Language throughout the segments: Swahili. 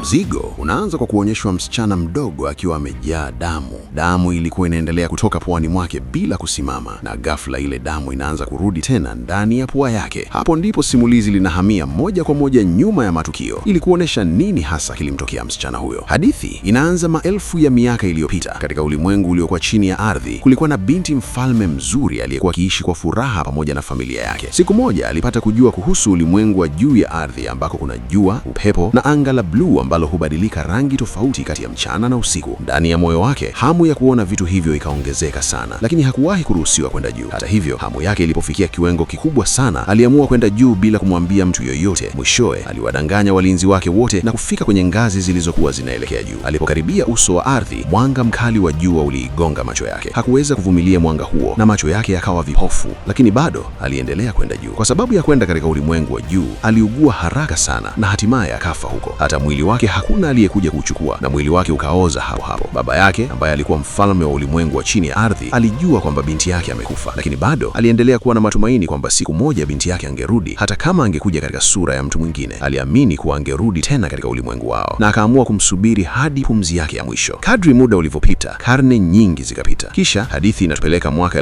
Mzigo unaanza kwa kuonyeshwa msichana mdogo akiwa amejaa damu. Damu ilikuwa inaendelea kutoka puani mwake bila kusimama, na ghafla ile damu inaanza kurudi tena ndani ya pua yake. Hapo ndipo simulizi linahamia moja kwa moja nyuma ya matukio ili kuonesha nini hasa kilimtokea msichana huyo. Hadithi inaanza maelfu ya miaka iliyopita. Katika ulimwengu uliokuwa chini ya ardhi, kulikuwa na binti mfalme mzuri aliyekuwa akiishi kwa furaha pamoja na familia yake. Siku moja alipata kujua kuhusu ulimwengu wa juu ya ardhi ambako kuna jua, upepo na anga la bluu ambalo hubadilika rangi tofauti kati ya mchana na usiku. Ndani ya moyo wake, hamu ya kuona vitu hivyo ikaongezeka sana, lakini hakuwahi kuruhusiwa kwenda juu. Hata hivyo, hamu yake ilipofikia kiwango kikubwa sana, aliamua kwenda juu bila kumwambia mtu yoyote. Mwishowe, aliwadanganya walinzi wake wote na kufika kwenye ngazi zilizokuwa zinaelekea juu. Alipokaribia uso wa ardhi, mwanga mkali wa jua uliigonga macho yake. Hakuweza kuvumilia mwanga huo na macho yake yakawa vipofu, lakini bado aliendelea kwenda juu. Kwa sababu ya kwenda katika ulimwengu wa juu, aliugua haraka sana na hatimaye akafa huko. Hata mwili wake hakuna aliyekuja kuchukua, na mwili wake ukaoza hapo hapo. Baba yake ambaye alikuwa mfalme wa ulimwengu wa chini ya ardhi alijua kwamba binti yake amekufa, lakini bado aliendelea kuwa na matumaini kwamba siku moja binti yake angerudi, hata kama angekuja katika sura ya mtu mwingine. Aliamini kuwa angerudi tena katika ulimwengu wao, na akaamua kumsubiri hadi pumzi yake ya mwisho. Kadri muda ulivyopita, karne nyingi zikapita. Kisha hadithi inatupeleka mwaka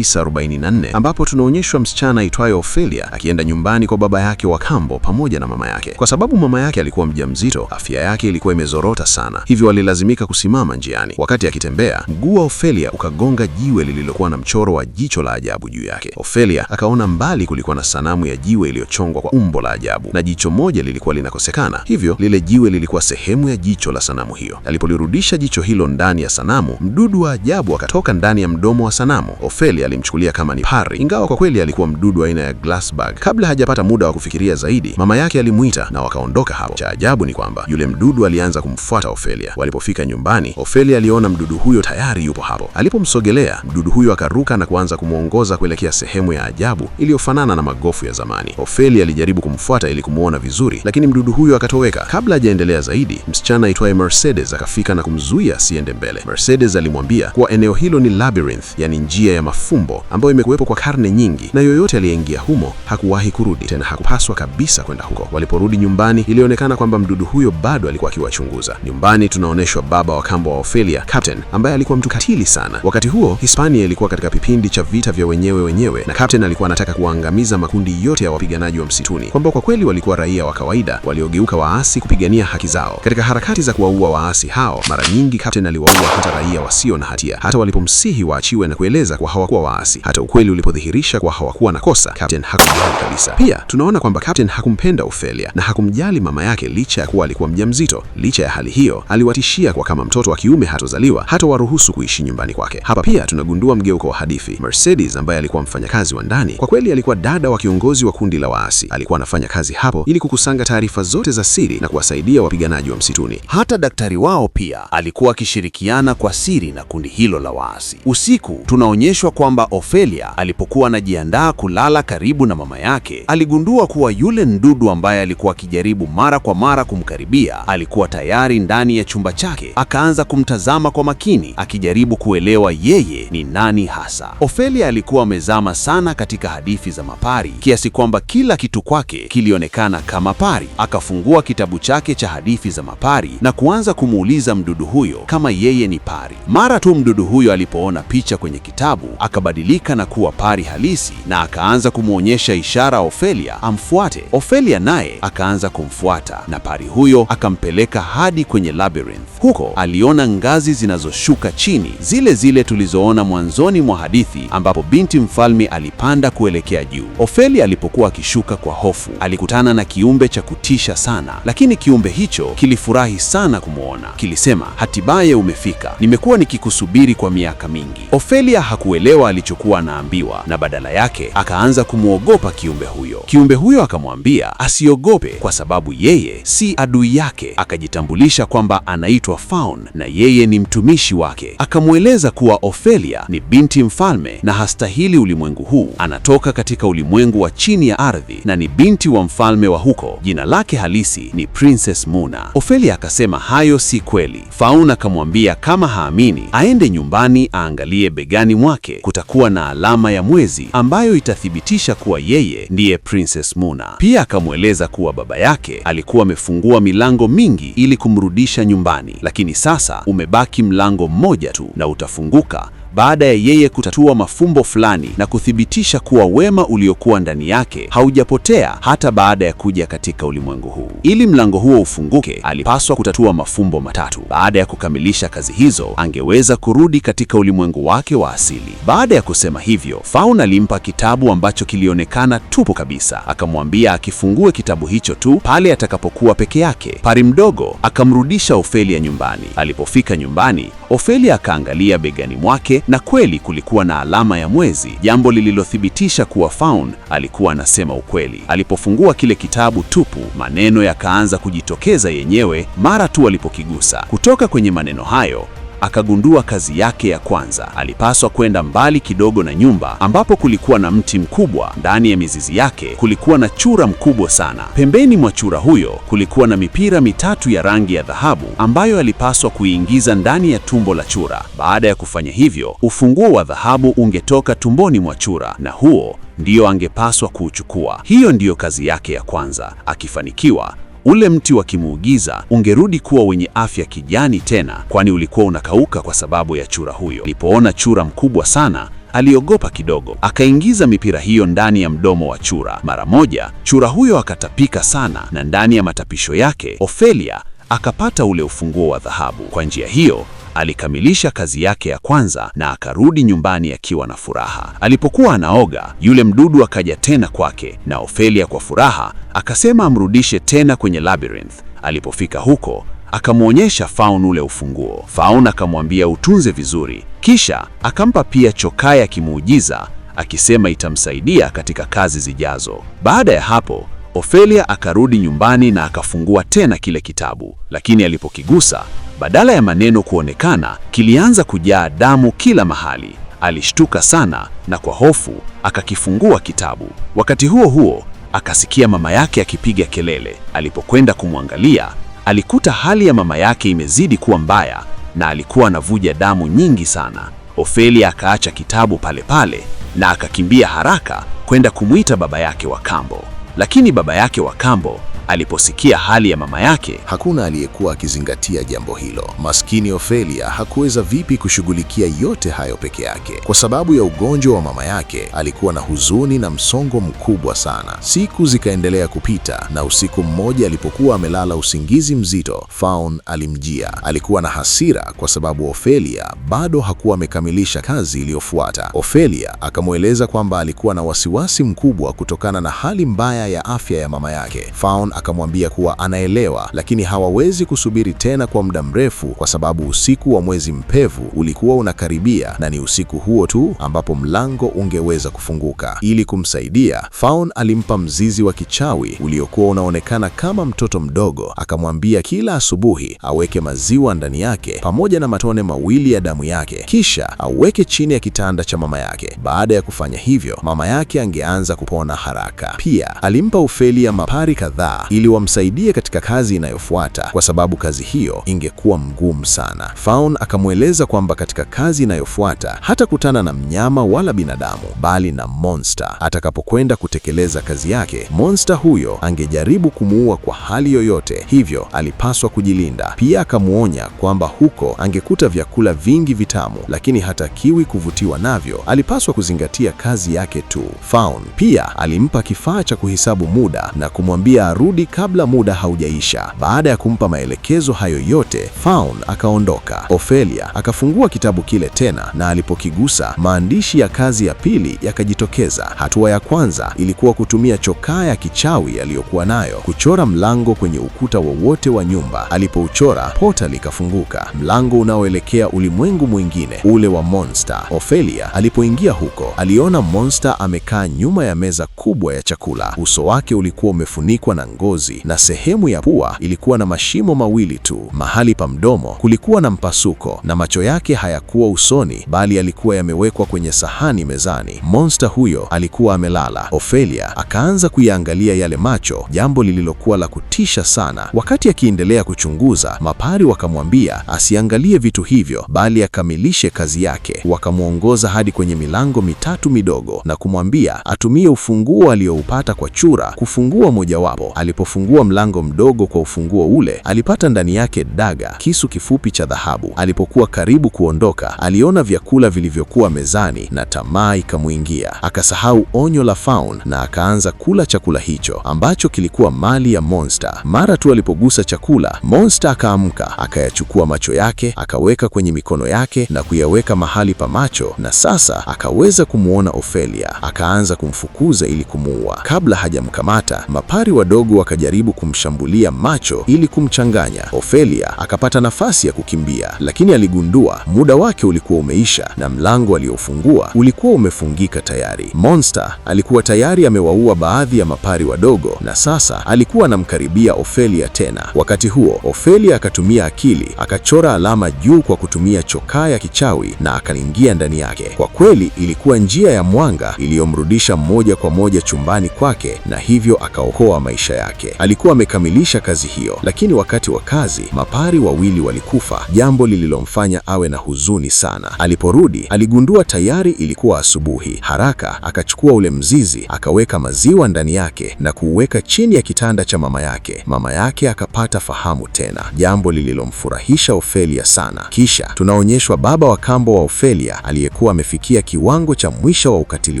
1944 ambapo tunaonyeshwa msichana aitwaye Ophelia akienda nyumbani kwa baba yake wa kambo pamoja na mama yake. Kwa sababu mama yake alikuwa mjamzito, afya yake ilikuwa imezorota sana, hivyo alilazimika kusimama njiani. Wakati akitembea, mguu wa Ophelia ukagonga jiwe lililokuwa na mchoro wa jicho la ajabu juu yake. Ophelia akaona mbali kulikuwa na sanamu ya jiwe iliyochongwa kwa umbo la ajabu, na jicho moja lilikuwa linakosekana. Hivyo lile jiwe lilikuwa sehemu ya jicho la sanamu hiyo. Alipolirudisha jicho hilo ndani ya sanamu, mdudu wa ajabu akatoka ndani ya mdomo wa sanamu. Ophelia alimchukulia kama ni pari, ingawa kwa kweli alikuwa mdudu aina ya glassbug. Kabla hajapata muda wa kufikiria zaidi, mama yake alimuita na wakaondoka hapo. Cha ajabu ni kwamba yule mdudu alianza kumfuata Ophelia. Walipofika nyumbani, Ophelia aliona mdudu huyo tayari yupo hapo. Alipomsogelea, mdudu huyo akaruka na kuanza kumwongoza kuelekea sehemu ya ajabu iliyofanana na magofu ya zamani. Ophelia alijaribu kumfuata ili kumuona vizuri, lakini mdudu huyo akatoweka. Kabla hajaendelea zaidi, msichana aitwaye Mercedes akafika na kumzuia asiende mbele. Mercedes alimwambia kuwa eneo hilo ni labyrinth, yani njia ya mafumbo ambayo imekuwepo kwa karne nyingi, na yoyote aliyeingia humo hakuwahi kurudi tena, hakupaswa kabisa kwenda huko. Waliporudi nyumbani, ilionekana kwamba mdudu huyo bado alikuwa akiwachunguza. Nyumbani tunaonyeshwa baba wa kambo wa Ophelia, Captain, ambaye alikuwa mtu katili sana. Wakati huo Hispania ilikuwa katika kipindi cha vita vya wenyewe, na Captain alikuwa anataka kuangamiza makundi yote ya wapiganaji wa msituni, kwamba kwa kweli walikuwa raia wa kawaida waliogeuka waasi kupigania haki zao. Katika harakati za kuwaua waasi hao, mara nyingi Captain aliwaua hata raia wasio na hatia, hata walipomsihi waachiwe na kueleza kwa hawakuwa waasi. Hata ukweli ulipodhihirisha kwa hawakuwa na kosa, Captain hakujali kabisa. Pia tunaona kwamba Captain hakumpenda Ophelia na hakumjali mama yake licha ya kuwa alikuwa mjamzito. Licha ya hali hiyo, aliwatishia kwa kama mtoto wa kiume hatozaliwa, hata waruhusu kuishi nyumbani kwake. Hapa pia tunagundua mgeuko wa hadithi. Mercedes ambaye alikuwa mfanyakazi wa ndani, kwa kweli alikuwa dada wa kiongozi wa kundi la waasi. Alikuwa anafanya kazi hapo ili kukusanya taarifa zote za siri na kuwasaidia wapiganaji wa msituni. Hata daktari wao pia alikuwa akishirikiana kwa siri na kundi hilo la waasi. Usiku tunaonyeshwa kwamba Ophelia alipokuwa anajiandaa kulala karibu na mama yake, aligundua kuwa yule mdudu ambaye alikuwa akijaribu mara kwa mara kumkaribia alikuwa tayari ndani ya chumba chake. Akaanza kumtazama kwa makini, akijaribu kuelewa yeye ni nani hasa. Ophelia alikuwa amezama sana katika hadithi za mapari kiasi kwamba kila kitu kwake kilionekana kama pari. Akafungua kitabu chake cha hadithi za mapari na kuanza kumuuliza mdudu huyo kama yeye ni pari. Mara tu mdudu huyo alipoona picha kwenye kitabu, akabadilika na kuwa pari halisi na akaanza kumwonyesha ishara Ophelia amfuate. Ophelia naye akaanza kumfuata na pari huyo akampeleka hadi kwenye labyrinth. Huko aliona ngazi zinazoshuka chini, zile zile tulizoona mwanzoni mwa hadithi, ambapo binti mfalme alipanda kuelekea juu. Ophelia alipokuwa akishuka kwa hofu, alikutana na kiumbe cha kutisha sana, lakini kiumbe hicho kilifurahi sana kumwona. Kilisema, hatimaye umefika, nimekuwa nikikusubiri kwa miaka mingi. Ophelia hakuelewa alichokuwa anaambiwa, na badala yake akaanza kumwogopa kiumbe huyo. Kiumbe huyo akamwambia asiogope kwa sababu yeye si adui adui yake. Akajitambulisha kwamba anaitwa Faun na yeye ni mtumishi wake. Akamweleza kuwa Ophelia ni binti mfalme na hastahili ulimwengu huu, anatoka katika ulimwengu wa chini ya ardhi na ni binti wa mfalme wa huko. Jina lake halisi ni Princess Muna. Ophelia akasema hayo si kweli. Faun akamwambia kama haamini aende nyumbani aangalie begani mwake kutakuwa na alama ya mwezi ambayo itathibitisha kuwa yeye ndiye Princess Muna. Pia akamweleza kuwa baba yake alikuwa amefungua milango mingi ili kumrudisha nyumbani, lakini sasa umebaki mlango mmoja tu na utafunguka baada ya yeye kutatua mafumbo fulani na kuthibitisha kuwa wema uliokuwa ndani yake haujapotea hata baada ya kuja katika ulimwengu huu. Ili mlango huo ufunguke, alipaswa kutatua mafumbo matatu. Baada ya kukamilisha kazi hizo, angeweza kurudi katika ulimwengu wake wa asili. Baada ya kusema hivyo, Faun alimpa kitabu ambacho kilionekana tupu kabisa. Akamwambia akifungue kitabu hicho tu pale atakapokuwa peke yake. Pari mdogo akamrudisha Ophelia nyumbani. Alipofika nyumbani, Ophelia akaangalia begani mwake na kweli kulikuwa na alama ya mwezi, jambo lililothibitisha kuwa Faun alikuwa anasema ukweli. Alipofungua kile kitabu tupu, maneno yakaanza kujitokeza yenyewe mara tu alipokigusa. Kutoka kwenye maneno hayo akagundua kazi yake ya kwanza. Alipaswa kwenda mbali kidogo na nyumba ambapo kulikuwa na mti mkubwa. Ndani ya mizizi yake kulikuwa na chura mkubwa sana. Pembeni mwa chura huyo kulikuwa na mipira mitatu ya rangi ya dhahabu ambayo alipaswa kuiingiza ndani ya tumbo la chura. Baada ya kufanya hivyo, ufunguo wa dhahabu ungetoka tumboni mwa chura na huo ndio angepaswa kuuchukua. Hiyo ndiyo kazi yake ya kwanza. Akifanikiwa, ule mti wa kimuujiza ungerudi kuwa wenye afya kijani tena, kwani ulikuwa unakauka kwa sababu ya chura huyo. Alipoona chura mkubwa sana, aliogopa kidogo. Akaingiza mipira hiyo ndani ya mdomo wa chura. Mara moja, chura huyo akatapika sana na ndani ya matapisho yake, Ophelia akapata ule ufunguo wa dhahabu. Kwa njia hiyo, alikamilisha kazi yake ya kwanza na akarudi nyumbani akiwa na furaha. Alipokuwa anaoga, yule mdudu akaja tena kwake na Ophelia kwa furaha akasema amrudishe tena kwenye labyrinth. Alipofika huko, akamwonyesha Faun ule ufunguo. Faun akamwambia utunze vizuri, kisha akampa pia chokaa ya kimuujiza akisema itamsaidia katika kazi zijazo. Baada ya hapo, Ophelia akarudi nyumbani na akafungua tena kile kitabu, lakini alipokigusa, badala ya maneno kuonekana, kilianza kujaa damu kila mahali. Alishtuka sana na kwa hofu akakifungua kitabu. Wakati huo huo, akasikia mama yake akipiga kelele. Alipokwenda kumwangalia, alikuta hali ya mama yake imezidi kuwa mbaya na alikuwa anavuja damu nyingi sana. Ophelia akaacha kitabu pale pale na akakimbia haraka kwenda kumwita baba yake wa kambo. Lakini baba yake wa kambo aliposikia hali ya mama yake, hakuna aliyekuwa akizingatia jambo hilo. Maskini Ophelia hakuweza vipi kushughulikia yote hayo peke yake. Kwa sababu ya ugonjwa wa mama yake, alikuwa na huzuni na msongo mkubwa sana. Siku zikaendelea kupita na usiku mmoja alipokuwa amelala usingizi mzito, Faun alimjia. Alikuwa na hasira kwa sababu Ophelia bado hakuwa amekamilisha kazi iliyofuata. Ophelia akamweleza kwamba alikuwa na wasiwasi mkubwa kutokana na hali mbaya ya afya ya mama yake. Faun akamwambia kuwa anaelewa, lakini hawawezi kusubiri tena kwa muda mrefu kwa sababu usiku wa mwezi mpevu ulikuwa unakaribia na ni usiku huo tu ambapo mlango ungeweza kufunguka. Ili kumsaidia, Faun alimpa mzizi wa kichawi uliokuwa unaonekana kama mtoto mdogo. Akamwambia kila asubuhi aweke maziwa ndani yake pamoja na matone mawili ya damu yake, kisha aweke chini ya kitanda cha mama yake. Baada ya kufanya hivyo, mama yake angeanza kupona haraka. Pia alimpa Ophelia mapari kadhaa ili wamsaidie katika kazi inayofuata kwa sababu kazi hiyo ingekuwa mgumu sana. Faun akamweleza kwamba katika kazi inayofuata hatakutana na mnyama wala binadamu bali na monster. Atakapokwenda kutekeleza kazi yake, monster huyo angejaribu kumuua kwa hali yoyote, hivyo alipaswa kujilinda. Pia akamuonya kwamba huko angekuta vyakula vingi vitamu, lakini hatakiwi kuvutiwa navyo. Alipaswa kuzingatia kazi yake tu. Faun pia alimpa kifaa cha kuhesabu muda na kumwambia arudi kabla muda haujaisha. Baada ya kumpa maelekezo hayo yote, Faun akaondoka. Ophelia akafungua kitabu kile tena na alipokigusa, maandishi ya kazi ya pili yakajitokeza. Hatua ya kwanza ilikuwa kutumia chokaa ya kichawi aliyokuwa nayo kuchora mlango kwenye ukuta wowote wa nyumba. Alipouchora, portal ikafunguka, mlango unaoelekea ulimwengu mwingine, ule wa monster. Ophelia alipoingia huko, aliona monster amekaa nyuma ya meza kubwa ya chakula. Uso wake ulikuwa umefunikwa na ngozi na sehemu ya pua ilikuwa na mashimo mawili tu. Mahali pa mdomo kulikuwa na mpasuko na macho yake hayakuwa usoni bali yalikuwa yamewekwa kwenye sahani mezani. Monster huyo alikuwa amelala. Ophelia akaanza kuyaangalia yale macho, jambo lililokuwa la kutisha sana. Wakati akiendelea kuchunguza, mapari wakamwambia asiangalie vitu hivyo bali akamilishe kazi yake. Wakamwongoza hadi kwenye milango mitatu midogo na kumwambia atumie ufunguo alioupata kwa chura kufungua mojawapo. Alipofungua mlango mdogo kwa ufunguo ule, alipata ndani yake daga, kisu kifupi cha dhahabu. Alipokuwa karibu kuondoka, aliona vyakula vilivyokuwa mezani na tamaa ikamuingia. Akasahau onyo la Fawn na akaanza kula chakula hicho ambacho kilikuwa mali ya Monster. Mara tu alipogusa chakula, Monster akaamka, akayachukua macho yake, akaweka kwenye mikono yake na kuyaweka mahali pa macho, na sasa akaweza kumuona Ophelia. Akaanza kumfukuza ili kumuua. Kabla hajamkamata, mapari wadogo wakajaribu kumshambulia macho ili kumchanganya. Ophelia akapata nafasi ya kukimbia, lakini aligundua muda wake ulikuwa umeisha na mlango aliofungua ulikuwa umefungika tayari. Monster alikuwa tayari amewaua baadhi ya mapari wadogo na sasa alikuwa anamkaribia Ophelia tena. Wakati huo, Ophelia akatumia akili, akachora alama juu kwa kutumia chokaa ya kichawi na akaingia ndani yake. Kwa kweli ilikuwa njia ya mwanga iliyomrudisha moja kwa moja chumbani kwake na hivyo akaokoa maisha yake. Alikuwa amekamilisha kazi hiyo, lakini wakati wa kazi mapari wawili walikufa, jambo lililomfanya awe na huzuni sana. Aliporudi aligundua tayari ilikuwa asubuhi. Haraka akachukua ule mzizi, akaweka maziwa ndani yake na kuuweka chini ya kitanda cha mama yake. Mama yake akapata fahamu tena, jambo lililomfurahisha Ophelia sana. Kisha tunaonyeshwa baba wa kambo wa Ophelia aliyekuwa amefikia kiwango cha mwisho wa ukatili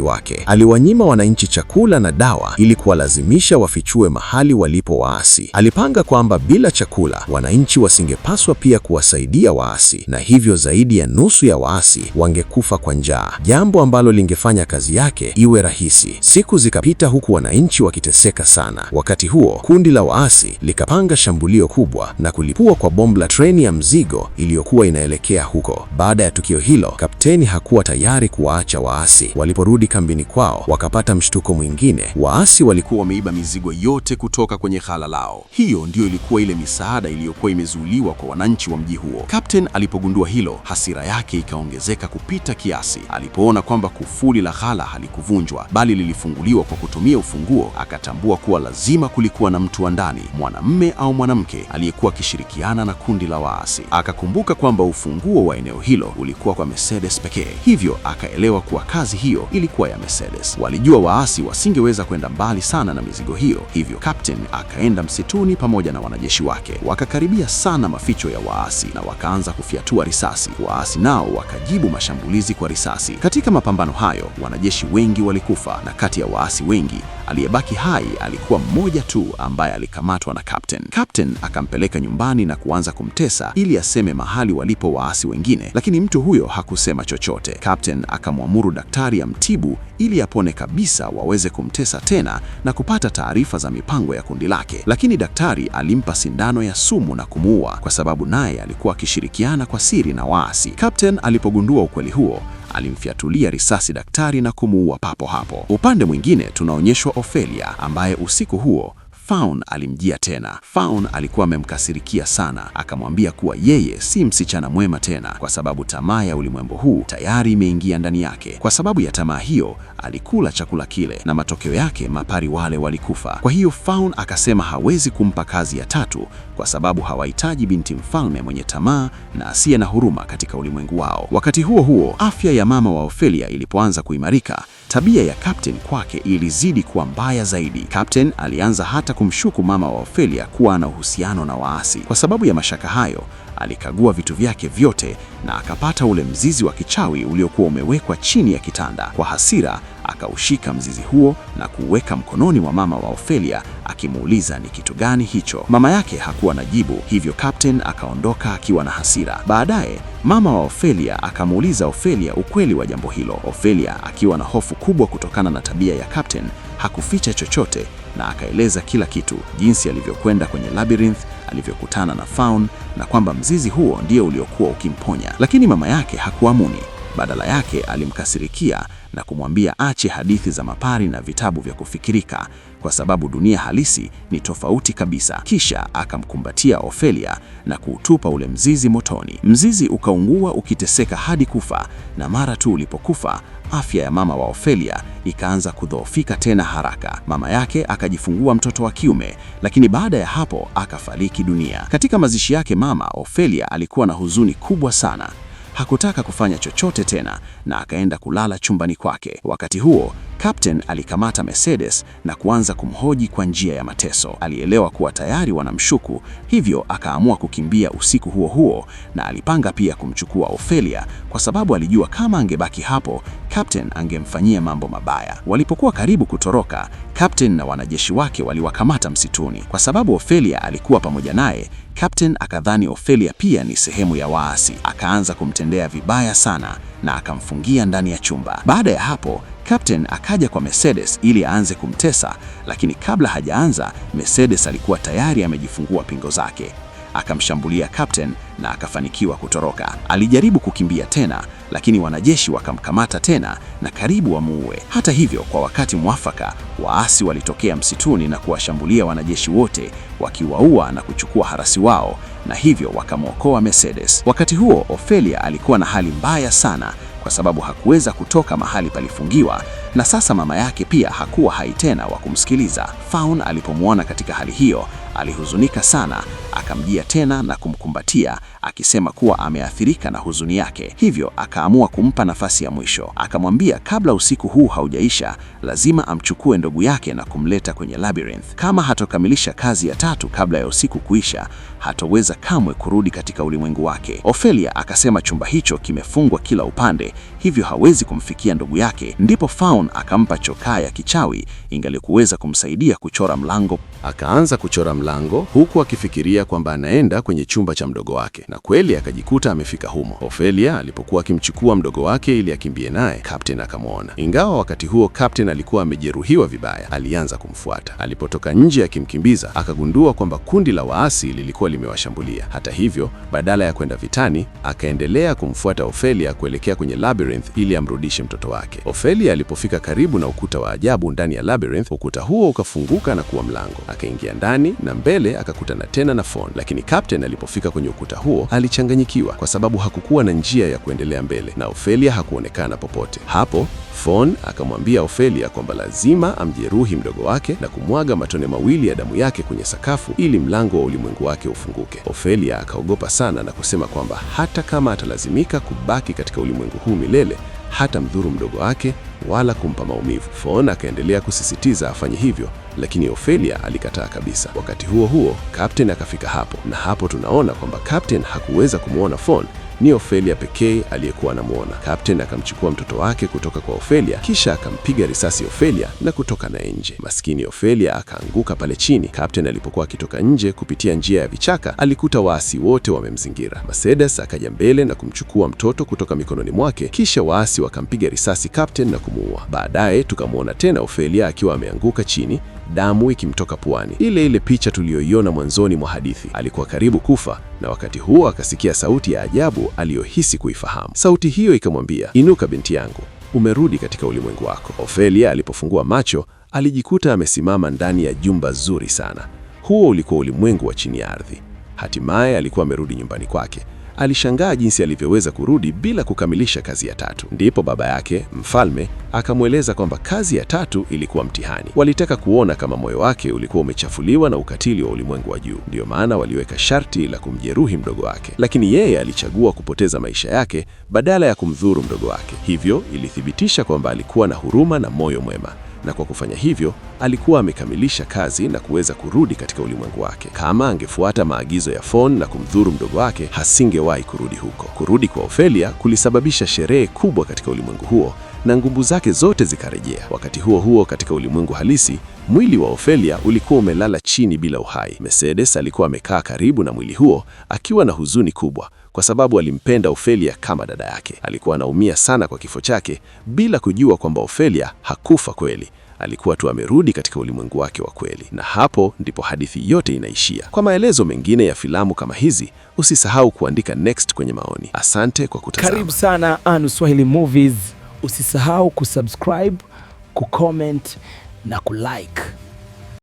wake. Aliwanyima wananchi chakula na dawa ili kuwalazimisha wafichue mahali walipo waasi. Alipanga kwamba bila chakula wananchi wasingepaswa pia kuwasaidia waasi, na hivyo zaidi ya nusu ya waasi wangekufa kwa njaa, jambo ambalo lingefanya kazi yake iwe rahisi. Siku zikapita huku wananchi wakiteseka sana. Wakati huo kundi la waasi likapanga shambulio kubwa na kulipua kwa bomu la treni ya mzigo iliyokuwa inaelekea huko. Baada ya tukio hilo, kapteni hakuwa tayari kuwaacha waasi. Waliporudi kambini kwao, wakapata mshtuko mwingine. Waasi walikuwa wameiba mizigo yote kutoka kwenye ghala lao. Hiyo ndio ilikuwa ile misaada iliyokuwa imezuiliwa kwa wananchi wa mji huo. Kapteni alipogundua hilo, hasira yake ikaongezeka kupita kiasi. Alipoona kwamba kufuli la ghala halikuvunjwa bali lilifunguliwa kwa kutumia ufunguo, akatambua kuwa lazima kulikuwa na mtu wa ndani, mwanamume au mwanamke aliyekuwa akishirikiana na kundi la waasi. Akakumbuka kwamba ufunguo wa eneo hilo ulikuwa kwa Mercedes pekee, hivyo akaelewa kuwa kazi hiyo ilikuwa ya Mercedes. Walijua waasi wasingeweza kwenda mbali sana na mizigo hiyo, hivyo Captain akaenda msituni pamoja na wanajeshi wake. Wakakaribia sana maficho ya waasi na wakaanza kufyatua risasi. Waasi nao wakajibu mashambulizi kwa risasi. Katika mapambano hayo, wanajeshi wengi walikufa na kati ya waasi wengi aliyebaki hai alikuwa mmoja tu ambaye alikamatwa na Captain. Captain akampeleka nyumbani na kuanza kumtesa ili aseme mahali walipo waasi wengine, lakini mtu huyo hakusema chochote. Captain akamwamuru daktari amtibu ili apone kabisa, waweze kumtesa tena na kupata taarifa za mipango ya kundi lake. Lakini daktari alimpa sindano ya sumu na kumuua kwa sababu naye alikuwa akishirikiana kwa siri na waasi. Captain alipogundua ukweli huo, alimfyatulia risasi daktari na kumuua papo hapo. Upande mwingine tunaonyeshwa Ophelia ambaye usiku huo Fawn alimjia tena. Fawn alikuwa amemkasirikia sana, akamwambia kuwa yeye si msichana mwema tena kwa sababu tamaa ya ulimwengu huu tayari imeingia ndani yake. Kwa sababu ya tamaa hiyo, alikula chakula kile na matokeo yake mapari wale walikufa. Kwa hiyo Fawn akasema hawezi kumpa kazi ya tatu kwa sababu hawahitaji binti mfalme mwenye tamaa na asiye na huruma katika ulimwengu wao. Wakati huo huo, afya ya mama wa Ophelia ilipoanza kuimarika, tabia ya Captain kwake ilizidi kuwa mbaya zaidi. Captain alianza hata kumshuku mama wa Ophelia kuwa na uhusiano na waasi. Kwa sababu ya mashaka hayo, alikagua vitu vyake vyote na akapata ule mzizi wa kichawi uliokuwa umewekwa chini ya kitanda. Kwa hasira, akaushika mzizi huo na kuuweka mkononi mwa mama wa Ophelia akimuuliza ni kitu gani hicho. Mama yake hakuwa na jibu, hivyo Captain akaondoka akiwa na hasira. Baadaye, mama wa Ophelia akamuuliza Ophelia ukweli wa jambo hilo. Ophelia akiwa na hofu kubwa kutokana na tabia ya Captain, hakuficha chochote na akaeleza kila kitu, jinsi alivyokwenda kwenye labyrinth, alivyokutana na Fawn na kwamba mzizi huo ndio uliokuwa ukimponya. Lakini mama yake hakuamini. Badala yake alimkasirikia na kumwambia ache hadithi za mapari na vitabu vya kufikirika, kwa sababu dunia halisi ni tofauti kabisa. Kisha akamkumbatia Ophelia na kuutupa ule mzizi motoni. Mzizi ukaungua ukiteseka hadi kufa, na mara tu ulipokufa, afya ya mama wa Ophelia ikaanza kudhoofika tena haraka. Mama yake akajifungua mtoto wa kiume, lakini baada ya hapo akafariki dunia. Katika mazishi yake mama, Ophelia alikuwa na huzuni kubwa sana. Hakutaka kufanya chochote tena na akaenda kulala chumbani kwake. Wakati huo, Captain alikamata Mercedes na kuanza kumhoji kwa njia ya mateso. Alielewa kuwa tayari wanamshuku, hivyo akaamua kukimbia usiku huo huo, na alipanga pia kumchukua Ophelia kwa sababu alijua kama angebaki hapo, Captain angemfanyia mambo mabaya. Walipokuwa karibu kutoroka, Captain na wanajeshi wake waliwakamata msituni. Kwa sababu Ophelia alikuwa pamoja naye, Captain akadhani Ophelia pia ni sehemu ya waasi. Akaanza kumtendea vibaya sana na akamfungia ndani ya chumba. Baada ya hapo, Captain akaja kwa Mercedes ili aanze kumtesa, lakini kabla hajaanza, Mercedes alikuwa tayari amejifungua pingo zake. Akamshambulia Captain na akafanikiwa kutoroka. Alijaribu kukimbia tena, lakini wanajeshi wakamkamata tena na karibu wamuue. Hata hivyo, kwa wakati mwafaka, waasi walitokea msituni na kuwashambulia wanajeshi wote, wakiwaua na kuchukua harasi wao, na hivyo wakamwokoa Mercedes. Wakati huo, Ophelia alikuwa na hali mbaya sana kwa sababu hakuweza kutoka mahali palifungiwa, na sasa mama yake pia hakuwa hai tena wa kumsikiliza. Fawn alipomwona katika hali hiyo, alihuzunika sana, akamjia tena na kumkumbatia akisema kuwa ameathirika na huzuni yake. Hivyo akaamua kumpa nafasi ya mwisho. Akamwambia kabla usiku huu haujaisha, lazima amchukue ndugu yake na kumleta kwenye labyrinth. Kama hatokamilisha kazi ya 3 kabla ya usiku kuisha, hatoweza kamwe kurudi katika ulimwengu wake. Ophelia akasema chumba hicho kimefungwa kila upande, hivyo hawezi kumfikia ndugu yake. Ndipo Fawn akampa chokaa ya kichawi ingalikuweza kumsaidia kuchora mlango. Akaanza kuchora mlango huku akifikiria kwamba anaenda kwenye chumba cha mdogo wake, na kweli akajikuta amefika humo. Ophelia alipokuwa akimchukua mdogo wake ili akimbie naye, Captain akamwona. Ingawa wakati huo Captain alikuwa amejeruhiwa vibaya, alianza kumfuata. Alipotoka nje akimkimbiza, akagundua kwamba kundi la waasi lilikuwa limewashambulia. Hata hivyo, badala ya kwenda vitani, akaendelea kumfuata Ophelia kuelekea kwenye labyrinth ili amrudishe mtoto wake. Ophelia alipofika karibu na ukuta wa ajabu ndani ya labyrinth, ukuta huo ukafunguka na kuwa mlango. Akaingia ndani na mbele akakutana tena na Fawn, lakini Captain alipofika kwenye ukuta huo alichanganyikiwa kwa sababu hakukuwa na njia ya kuendelea mbele na Ophelia hakuonekana popote. Hapo Fawn akamwambia Ophelia kwamba lazima amjeruhi mdogo wake na kumwaga matone mawili ya damu yake kwenye sakafu ili mlango wa ulimwengu wake ufunguke. Ophelia akaogopa sana na kusema kwamba hata kama atalazimika kubaki katika ulimwengu huu milele, hata mdhuru mdogo wake wala kumpa maumivu. Fawn akaendelea kusisitiza afanye hivyo, lakini Ophelia alikataa kabisa. Wakati huo huo, Captain akafika hapo, na hapo tunaona kwamba Captain hakuweza kumwona Fawn, ni Ophelia pekee aliyekuwa anamuona. Captain akamchukua mtoto wake kutoka kwa Ophelia, kisha akampiga risasi Ophelia na kutoka naye nje. Maskini Ophelia akaanguka pale chini. Captain alipokuwa akitoka nje kupitia njia ya vichaka, alikuta waasi wote wamemzingira. Mercedes akaja mbele na kumchukua mtoto kutoka mikononi mwake, kisha waasi wakampiga risasi Captain na kumuua. Baadaye tukamwona tena Ophelia akiwa ameanguka chini, damu ikimtoka puani. Ile picha tuliyoiona mwanzoni mwa hadithi. Alikuwa karibu kufa, na wakati huo akasikia sauti ya ajabu aliyohisi kuifahamu. Sauti hiyo ikamwambia, "Inuka binti yangu, umerudi katika ulimwengu wako." Ophelia alipofungua macho, alijikuta amesimama ndani ya jumba zuri sana. Huo ulikuwa ulimwengu wa chini ya ardhi. Hatimaye alikuwa amerudi nyumbani kwake. Alishangaa jinsi alivyoweza kurudi bila kukamilisha kazi ya 3. Ndipo baba yake, mfalme, akamweleza kwamba kazi ya 3 ilikuwa mtihani. Walitaka kuona kama moyo wake ulikuwa umechafuliwa na ukatili wa ulimwengu wa juu. Ndio maana waliweka sharti la kumjeruhi mdogo wake. Lakini yeye alichagua kupoteza maisha yake badala ya kumdhuru mdogo wake. Hivyo ilithibitisha kwamba alikuwa na huruma na moyo mwema. Na kwa kufanya hivyo, alikuwa amekamilisha kazi na kuweza kurudi katika ulimwengu wake. Kama angefuata maagizo ya Fawn na kumdhuru mdogo wake, hasingewahi kurudi huko. Kurudi kwa Ophelia kulisababisha sherehe kubwa katika ulimwengu huo, na nguvu zake zote zikarejea. Wakati huo huo, katika ulimwengu halisi, mwili wa Ophelia ulikuwa umelala chini bila uhai. Mercedes alikuwa amekaa karibu na mwili huo akiwa na huzuni kubwa, kwa sababu alimpenda Ophelia kama dada yake. Alikuwa anaumia sana kwa kifo chake bila kujua kwamba Ophelia hakufa kweli. alikuwa tu amerudi katika ulimwengu wake wa kweli. Na hapo ndipo hadithi yote inaishia. Kwa maelezo mengine ya filamu kama hizi, usisahau kuandika next kwenye maoni. Asante kwa kutazama. Karibu sana Anu Swahili Movies. Usisahau kusubscribe, kucomment na kulike.